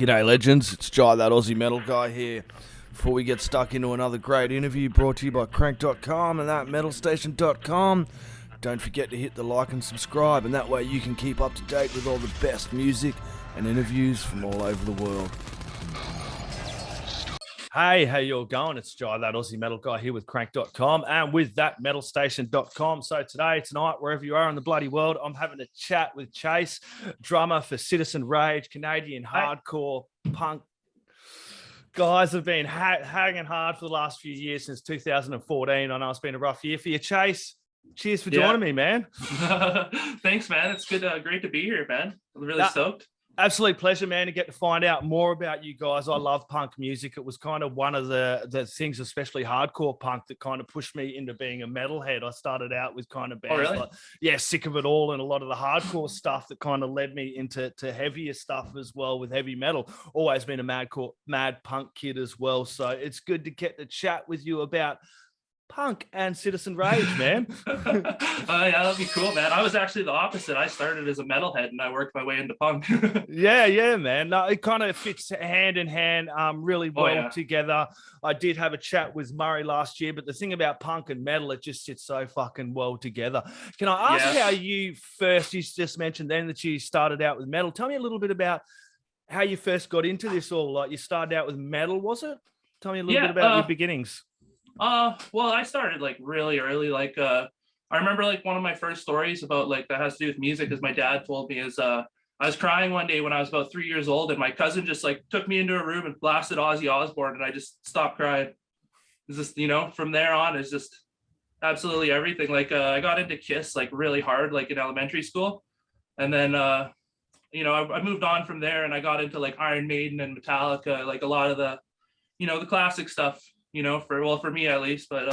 G'day legends, it's Jai that Aussie metal guy here. Before we get stuck into another great interview brought to you by Crannk.com and thatmetalstation.com, don't forget to hit the like and subscribe, and that way you can keep up to date with all the best music and interviews from all over the world. Hey, how you all going? It's Jai, that Aussie metal guy here with Crannk.com and with thatmetalstation.com. So tonight, wherever you are in the bloody world, I'm having a chat with Chase, drummer for Citizen Rage, Canadian hardcore punk. Guys have been hanging hard for the last few years since 2014. I know it's been a rough year for you, Chase. Cheers for joining me, man. Thanks, man. It's good, great to be here, man. I'm really stoked. Absolute pleasure, man, to get to find out more about you guys. I love punk music. It was kind of one of the things, especially hardcore punk, that kind of pushed me into being a metalhead. I started out with kind of bands like, Sick of It All, and a lot of the hardcore stuff that kind of led me into heavier stuff as well with heavy metal. Always been a mad punk kid as well. So it's good to get to chat with you about punk and Citizen Rage, man. Yeah, that'd be cool, man. I was actually the opposite. I started as a metalhead and I worked my way into punk. yeah, man. No, it kind of fits hand in hand really well together. I did have a chat with Murray last year, but the thing about punk and metal, it just sits so fucking well together. Can I ask how you just mentioned then that you started out with metal. Tell me a little bit about how you first got into this all. Like, you started out with metal, was it? Tell me a little bit about your beginnings. Well, I started like really early. Like, I remember like one of my first stories about like that has to do with music, as my dad told me, is I was crying one day when I was about 3 years old, and my cousin just like took me into a room and blasted Ozzy Osbourne, and I just stopped crying. It's just, from there on, it's just absolutely everything. Like, I got into Kiss like really hard, like in elementary school, and then I moved on from there, and I got into like Iron Maiden and Metallica, like a lot of the, the classic stuff. For me at least, but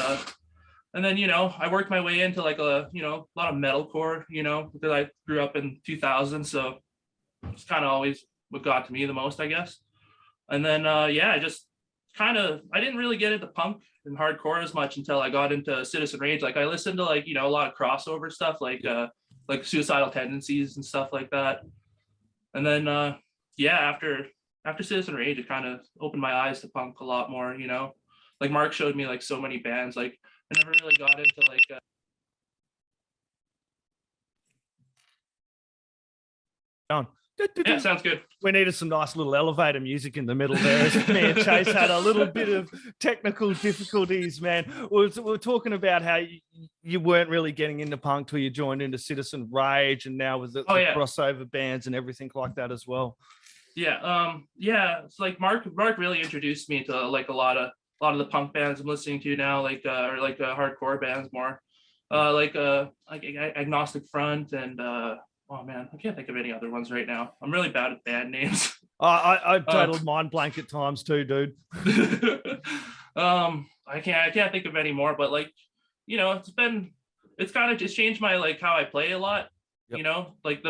and then I worked my way into like a lot of metalcore, because I grew up in 2000, so it's kind of always what got to me the most, I guess. And then I just kind of, I didn't really get into punk and hardcore as much until I got into Citizen Rage. Like, I listened to like a lot of crossover stuff, like Suicidal Tendencies and stuff like that. And then after Citizen Rage, it kind of opened my eyes to punk a lot more. Like, Mark showed me like so many bands. Like, I never really got into like yeah, sounds good. We needed some nice little elevator music in the middle there. Me and Chase had a little bit of technical difficulties, man. We were talking about how you weren't really getting into punk till you joined into Citizen Rage, and now with the crossover bands and everything like that as well. It's like Mark really introduced me to like a lot of the punk bands I'm listening to now, like hardcore bands more, like Agnostic Front and oh man, I can't think of any other ones right now. I'm really bad at band names. I total mind blank at times too, dude. I can't think of any more, but like, it's kind of just changed my like how I play a lot. Yep. Like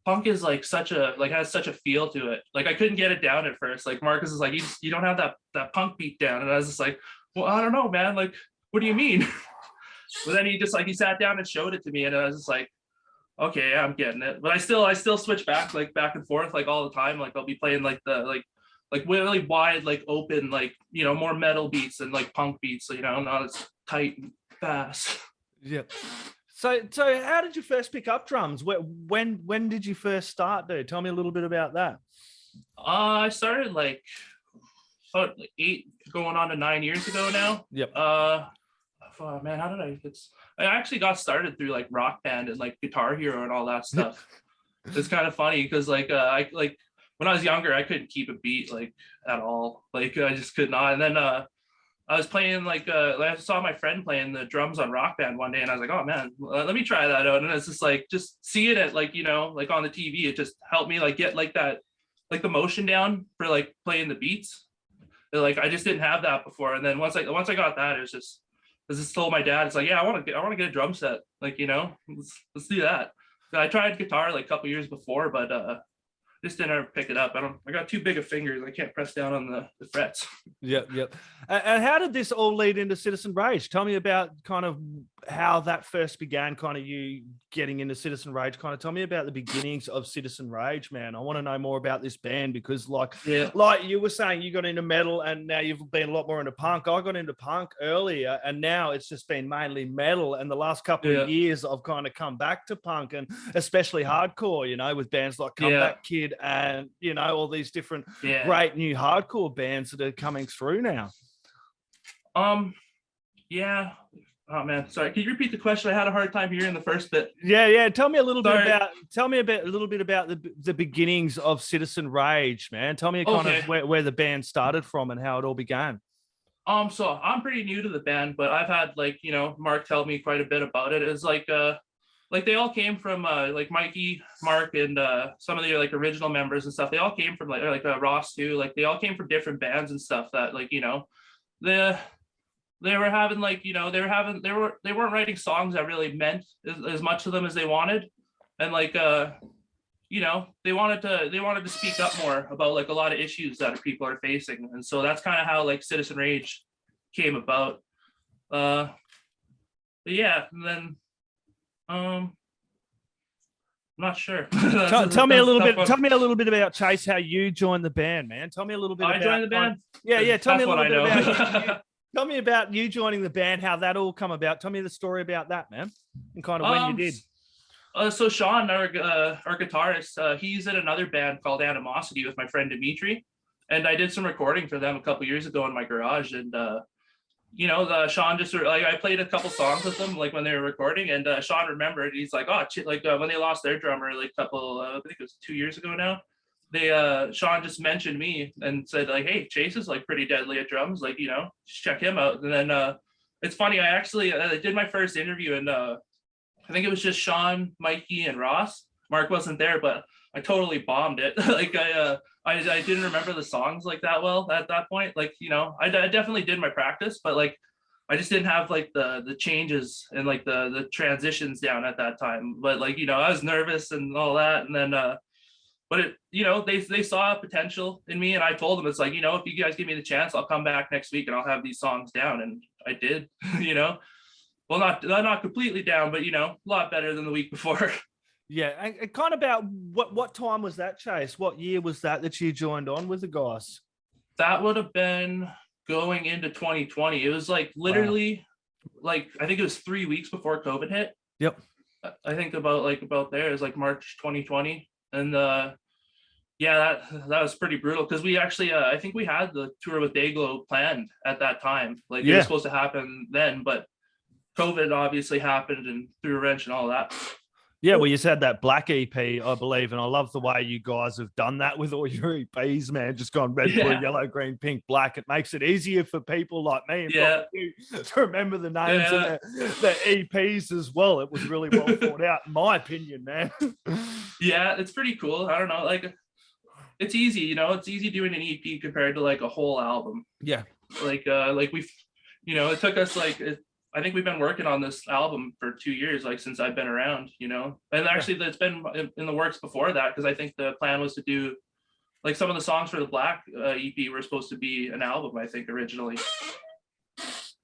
punk is like has such a feel to it. Like, I couldn't get it down at first. Like, Marcus is like, you don't have that punk beat down, and I was just like, well, I don't know, man. Like, what do you mean? But then he sat down and showed it to me, and I was just like, okay, yeah, I'm getting it. But I still switch back and forth like all the time. Like, I'll be playing like the like really wide, like open, like more metal beats and like punk beats. So not as tight and fast. Yeah. So how did you first pick up drums? When did you first start, dude? Tell me a little bit about that. I started like 8 going on to 9 years ago now. Yep. Oh man, how did I actually got started through like Rock Band and like Guitar Hero and all that stuff. It's kind of funny because like I like when I was younger, I couldn't keep a beat like at all. Like, I just could not. And then I was playing like I saw my friend playing the drums on Rock Band one day, and I was like, oh man, let me try that out. And it's just like, just seeing it like like on the TV, it just helped me like get like that, like the motion down for like playing the beats. Like, I just didn't have that before. And then once I got that, it was just told my dad, it's like, yeah, I want to get a drum set, like, let's do that. I tried guitar like a couple years before, but just didn't ever pick it up. I got too big of fingers. I can't press down on the frets. Yep. And how did this all lead into Citizen Rage? Tell me about kind of how that first began, kind of you getting into Citizen Rage. Kind of tell me about the beginnings of Citizen Rage, man. I want to know more about this band because like you were saying, you got into metal and now you've been a lot more into punk. I got into punk earlier and now it's just been mainly metal. And the last couple of years I've kind of come back to punk and especially hardcore, you know, with bands like Comeback Kid and, you know, all these different great new hardcore bands that are coming through now. Oh man, sorry. Can you repeat the question? I had a hard time hearing the first bit. Yeah. Tell me a little bit about the beginnings of Citizen Rage, man. Tell me kind of where the band started from and how it all began. So I'm pretty new to the band, but I've had like, you know, Mark tell me quite a bit about it. It's like they all came from like Mikey, Mark, and some of the like original members and stuff. They all came from like Ross too. Like they all came from different bands and stuff that like, you know, they were having like, you know, they weren't writing songs that really meant as much to them as they wanted. And like you know, they wanted to speak up more about like a lot of issues that people are facing. And so that's kind of how like Citizen Rage came about. And then I'm not sure. Tell me a little bit about Chase, how you joined the band, man. Tell me a little bit about joined the band. Tell me a little bit about you. Tell me about you joining the band, how that all come about. Tell me the story about that, man, and kind of when you did. So Sean, our guitarist, he's in another band called Animosity with my friend Dimitri, and I did some recording for them a couple years ago in my garage. And you know, Sean just like I played a couple songs with them like when they were recording, and Sean remembered. He's like, when they lost their drummer like I think it was 2 years ago now. Sean just mentioned me and said like, hey, Chase is like pretty deadly at drums, like, you know, just check him out. And then it's funny, I actually did my first interview and I think it was just Sean, Mikey, and Ross. Mark wasn't there, but I totally bombed it. Like I didn't remember the songs like that well at that point. Like, you know, I definitely did my practice, but like I just didn't have like the changes and like the transitions down at that time. But like, you know, I was nervous and all that. And then but it, you know, they saw potential in me, and I told them, it's like, you know, if you guys give me the chance, I'll come back next week and I'll have these songs down. And I did, you know. Well, not completely down, but you know, a lot better than the week before. Yeah, and kind of about what time was that, Chase? What year was that you joined on with the guys? That would have been going into 2020. It was like literally, like I think it was 3 weeks before COVID hit. Yep. I think about there is like March 2020, and that was pretty brutal because we actually I think we had the tour with Dayglow planned at that time. Like it was supposed to happen then, but COVID obviously happened and threw a wrench and all that. Yeah, well, you said that Black EP, I believe, and I love the way you guys have done that with all your EPs, man. Just gone red, blue, yellow, green, pink, black. It makes it easier for people like me and you to remember the names of the EPs as well. It was really well thought out, in my opinion, man. Yeah, it's pretty cool. I don't know, like it's easy, you know. It's easy doing an EP compared to like a whole album. Yeah, like we've, you know, it took us like I think we've been working on this album for 2 years, like since I've been around, you know. And actually it's been in the works before that, because I think the plan was to do like some of the songs for the Black EP were supposed to be an album, I think, originally.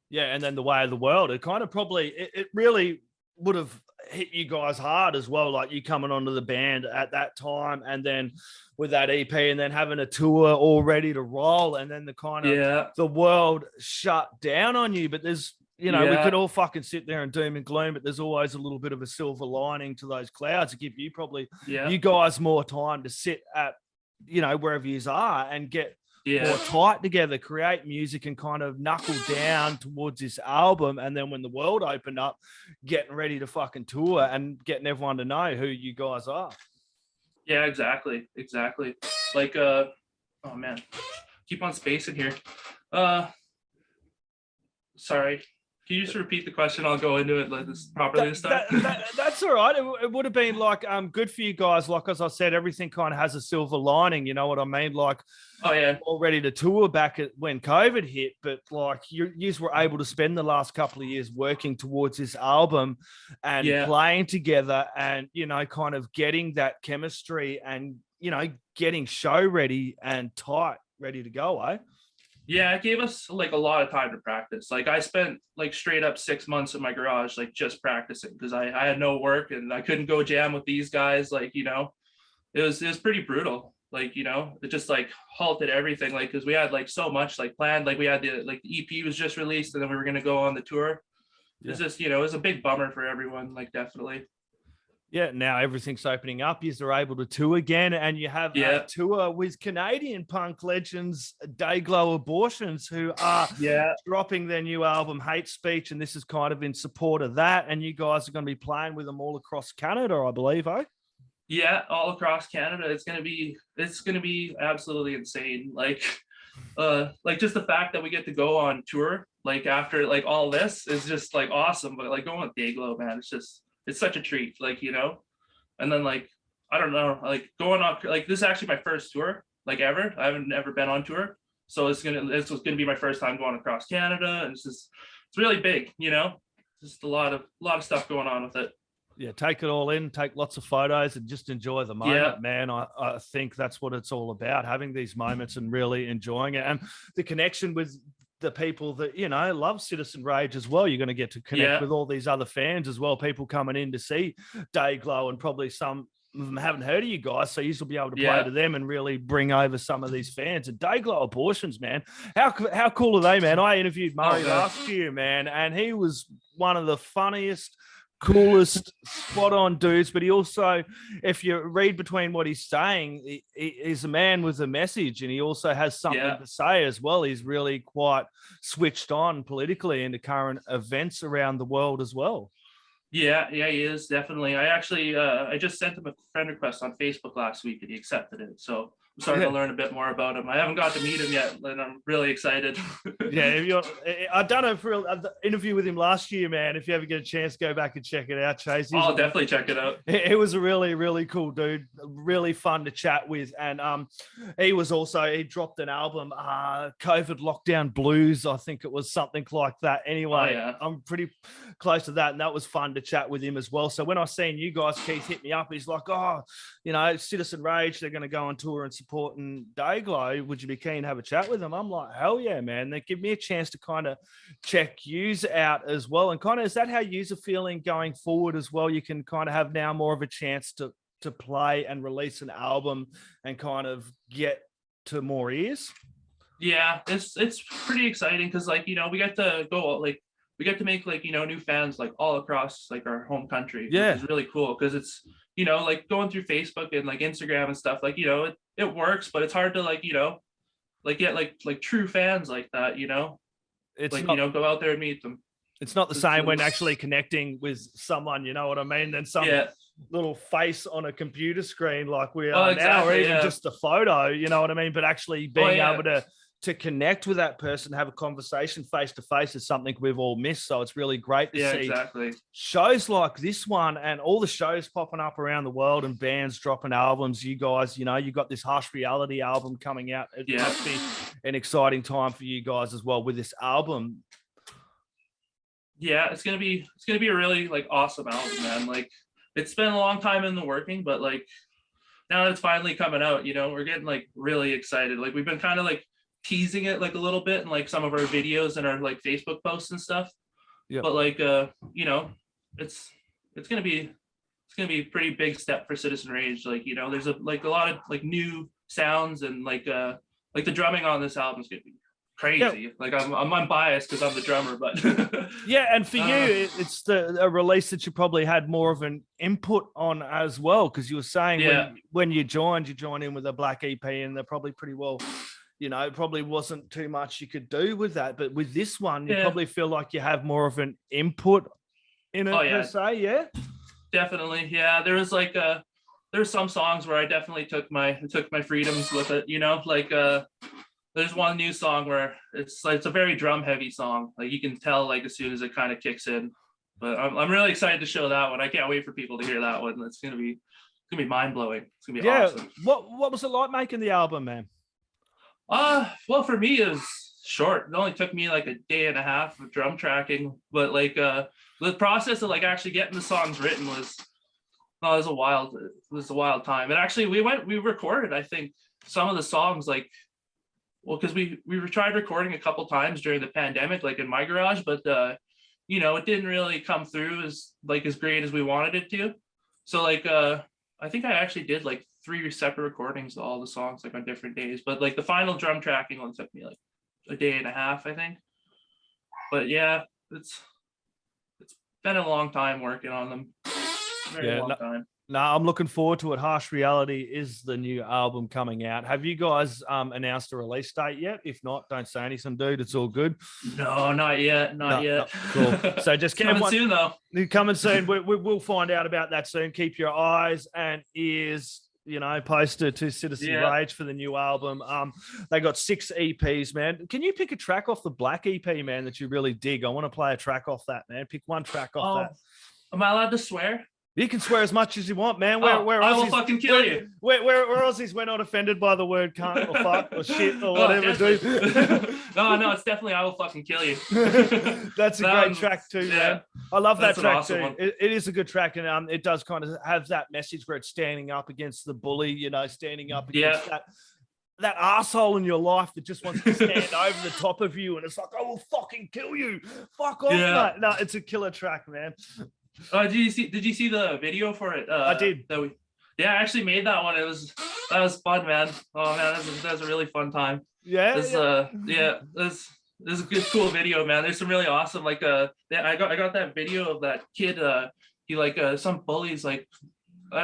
Yeah, and then The Way of the World, it kind of probably, it really would have hit you guys hard as well, like you coming onto the band at that time, and then with that EP, and then having a tour all ready to roll, and then the kind of the world shut down on you. But there's, you know, we could all fucking sit there and doom and gloom, but there's always a little bit of a silver lining to those clouds to give you probably you guys more time to sit at, you know, wherever you are and get more tight together, create music, and kind of knuckle down towards this album. And then when the world opened up, getting ready to fucking tour and getting everyone to know who you guys are. Yeah, exactly. Like oh man, keep on spacing here. Sorry, can you just repeat the question? I'll go into it like this properly this time. That's all right. It would have been like good for you guys. Like, as I said, everything kind of has a silver lining. You know what I mean? Like, all ready to tour back when COVID hit, but like you were able to spend the last couple of years working towards this album and playing together, and, you know, kind of getting that chemistry and, you know, getting show ready and tight, ready to go, eh? Yeah, it gave us like a lot of time to practice. Like I spent like straight up 6 months in my garage, like just practicing because I had no work and I couldn't go jam with these guys. Like, it was pretty brutal. Like, it just like halted everything. Like, cause we had like so much like planned. Like we had the EP was just released and then we were gonna go on the tour. It's just, it was a big bummer for everyone, like definitely. Yeah, now everything's opening up. You are able to tour again, and you have a tour with Canadian punk legends Dayglow Abortions, who are dropping their new album Hate Speech, and this is kind of in support of that. And you guys are going to be playing with them all across Canada, I believe, eh? Yeah, all across Canada. It's gonna be absolutely insane. Like just the fact that we get to go on tour, like after like all this is just like awesome. But like going with Dayglow, man, it's such a treat, like, and then like, I don't know, like going on, like this is actually my first tour, like ever. I haven't ever been on tour. So this was gonna be my first time going across Canada. And it's really big, just a lot of stuff going on with it. Yeah, take it all in, take lots of photos and just enjoy the moment, man. I think that's what it's all about, having these moments and really enjoying it. And the connection with the people that, love Citizen Rage as well. You're going to get to connect with all these other fans as well, people coming in to see Dayglow, and probably some of them haven't heard of you guys, so you'll be able to play to them and really bring over some of these fans. And Dayglow Abortions, man, how cool are they, man? I interviewed Murray last year, man, and he was one of the funniest, coolest, spot on dudes. But he also, if you read between what he's saying, he's a man with a message, and he also has something to say as well. He's really quite switched on politically into current events around the world as well. Yeah, he is definitely. I actually, I just sent him a friend request on Facebook last week, and he accepted it. So I'm starting to learn a bit more about him. I haven't got to meet him yet, and I'm really excited. I've done an interview with him last year, man. If you ever get a chance, go back and check it out, Chase. I'll definitely check it out. It was a really, really cool dude, really fun to chat with. And he dropped an album, COVID Lockdown Blues, I think it was something like that. Anyway, I'm pretty close to that, and that was fun to chat with him as well. So when I seen you guys, Keith hit me up. He's like, Citizen Rage, they're going to go on tour and supporting Dayglow. Would you be keen to have a chat with them? I'm like, hell yeah, man. They give me a chance to kind of check yous out as well. And kind of, is that how yous are feeling going forward as well? You can kind of have now more of a chance to play and release an album and kind of get to more ears? Yeah, it's pretty exciting because, like, we get to go, like, we get to make, like, new fans like all across like our home country. Which is really cool because it's, like going through Facebook and like Instagram and stuff, like, it works, but it's hard to like, like get like true fans like that, it's like, go out there and meet them. It's not the same when actually connecting with someone, you know what I mean? Than some little face on a computer screen like we are now, or even just a photo, you know what I mean? But actually being able to connect with that person, have a conversation face to face is something we've all missed. So it's really great to see shows like this one and all the shows popping up around the world and bands dropping albums. You guys, you got this Harsh Reality album coming out. It must be an exciting time for you guys as well with this album. Yeah, it's gonna be a really like awesome album, man. Like, it's been a long time in the working, but like now that it's finally coming out, we're getting like really excited. Like, we've been kind of like teasing it like a little bit in like some of our videos and our like Facebook posts and stuff. But like it's gonna be a pretty big step for Citizen Rage. Like, there's a lot of like new sounds, and like the drumming on this album is gonna be crazy. Like, I'm unbiased because I'm the drummer, but and for you it's a release that you probably had more of an input on as well, because you were saying when you joined in with a black EP, and they're probably pretty well, probably wasn't too much you could do with that. But with this one, you probably feel like you have more of an input in it, per se. Definitely. Yeah, there was like there's some songs where I definitely took my freedoms with it. Like there's one new song where it's a very drum heavy song. Like, you can tell like as soon as it kind of kicks in. But I'm really excited to show that one. I can't wait for people to hear that one. It's gonna be mind blowing. It's gonna be awesome. What was it like making the album, man? Well, for me, it was short. It only took me like a day and a half of drum tracking, but like the process of like actually getting the songs written No, it was a wild time. And actually we recorded, I think, some of the songs like, well, because we tried recording a couple times during the pandemic, like in my garage, but you know, it didn't really come through as great as we wanted it to. So like I think I actually did like 3 separate recordings of all the songs like on different days. But like the final drum tracking one took me like a day and a half, I think. But yeah, it's been a long time working on them. Very long time. No, I'm looking forward to it. Harsh Reality is the new album coming out. Have you guys announced a release date yet? If not, don't say anything, dude. It's all good. No, not yet. Not yet. No. Cool. So just coming soon, though. Coming soon. We'll find out about that soon. Keep your eyes and ears, you know, posted to Citizen Rage for the new album. They got 6 EPs, man. Can you pick a track off the Black EP, man, that you really dig? I want to play a track off that, man. Pick one track off that. Am I allowed to swear? You can swear as much as you want, man. I will fucking kill you. We're Aussies. We're not offended by the word cunt or fuck or shit or whatever, dude. No, it's definitely I will fucking kill you. That's a great track too, man. I love that track awesome too. It is a good track, and it does kind of have that message where it's standing up against the bully, you know, standing up against that asshole in your life that just wants to stand over the top of you, and it's like, I will fucking kill you. Fuck off, mate. No, it's a killer track, man. Did you see the video for it? I did. I actually made that one. That was fun, man. Oh man, that was a really fun time. This is a good, cool video, man. There's some really awesome, like I got that video of that kid. He like some bullies like.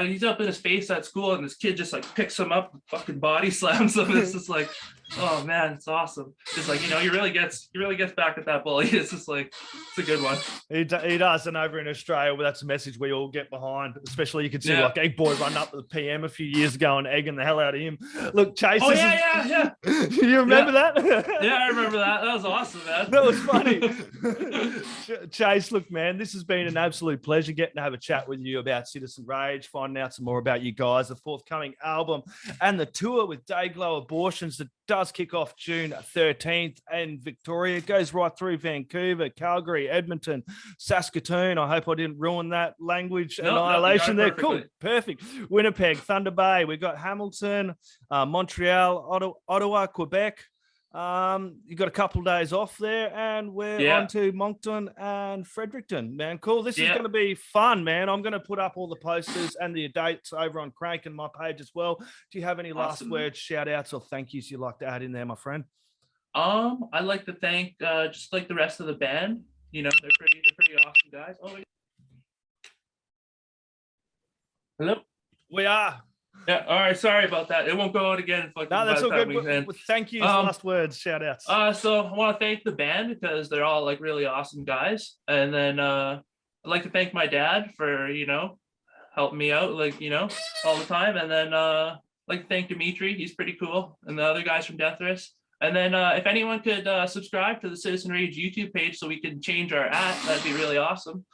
He's up in his face at school, and this kid just like picks him up, and fucking body slams him. It's just like, oh man, it's awesome. Just like, you know, he really gets back at that bully. It's just like, it's a good one. He does, and over in Australia, well, that's a message we all get behind. Especially, you can see like Egg Boy run up to the PM a few years ago and egging the hell out of him. Look, Chase. Oh yeah. You remember that? Yeah, I remember that. That was awesome, man. That was funny. Chase, look, man, this has been an absolute pleasure getting to have a chat with you about Citizen Rage, finding out some more about you guys, the forthcoming album, and the tour with Dayglow Abortions that does kick off June 13th in Victoria. It goes right through Vancouver, Calgary, Edmonton, Saskatoon. I hope I didn't ruin that language annihilation there. Cool. Perfect. Winnipeg, Thunder Bay. We've got Hamilton, Montreal, Ottawa, Quebec. You got a couple of days off there, and we're on to Moncton and Fredericton, man. Cool. This is going to be fun, man. I'm going to put up all the posters and the dates over on Crannk and my page as well. Do you have any last words, shout outs, or thank yous you'd like to add in there, my friend? I'd like to thank just like the rest of the band. You know, they're pretty awesome guys. Oh, wait. Hello? We are. Yeah, all right. Sorry about that. It won't go out again. No, that's all good. Thank you. Last words, shout outs. So I want to thank the band because they're all like really awesome guys. And then I'd like to thank my dad for, you know, helping me out, like, you know, all the time. And then I'd like to thank Dimitri. He's pretty cool. And the other guys from Death Risk. And then if anyone could subscribe to the Citizen Rage YouTube page so we can change our that'd be really awesome.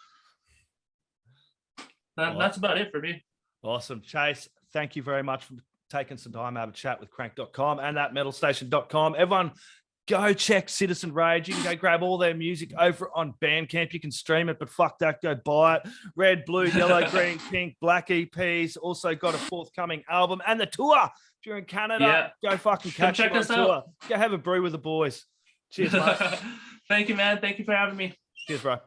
That's about it for me. Awesome. Chase, thank you very much for taking some time to have a chat with Crannk.com and that metalstation.com. Everyone, go check Citizen Rage. You can go grab all their music over on Bandcamp. You can stream it, but fuck that, go buy it. Red, blue, yellow, green, pink, black EPs. Also got a forthcoming album and the tour. If you're in Canada, go fucking catch it on tour. Go have a brew with the boys. Cheers, mate. Thank you, man. Thank you for having me. Cheers, bro.